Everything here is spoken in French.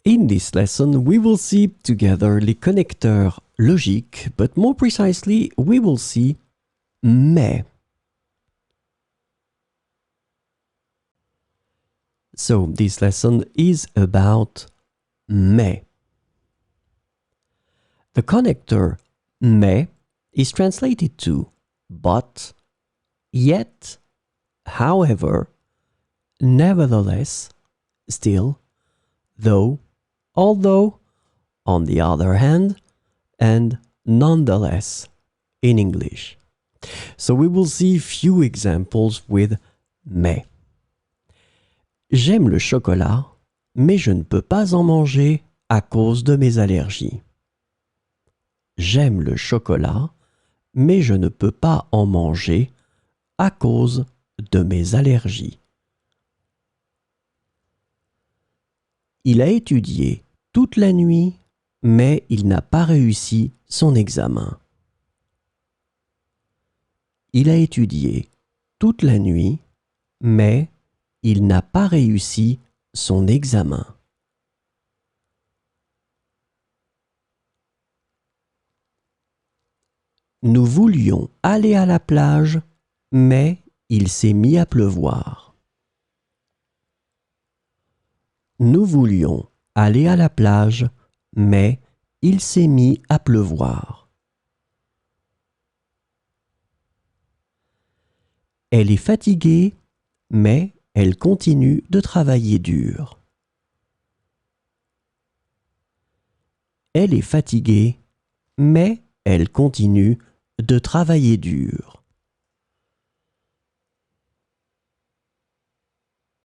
In this lesson, we will see together les connecteurs logiques, but more precisely, we will see mais. So, this lesson is about mais. The connector mais is translated to but, yet, however, nevertheless, still, though, although, on the other hand, and nonetheless in English. So we will see few examples with mais. J'aime le chocolat, mais je ne peux pas en manger à cause de mes allergies. J'aime le chocolat, mais je ne peux pas en manger à cause de mes allergies. Il a étudié toute la nuit, mais il n'a pas réussi son examen. Il a étudié toute la nuit, mais il n'a pas réussi son examen. Nous voulions aller à la plage, mais il s'est mis à pleuvoir. Nous voulions aller à la plage, mais il s'est mis à pleuvoir. Elle est fatiguée, mais elle continue de travailler dur. Elle est fatiguée, mais elle continue de travailler dur.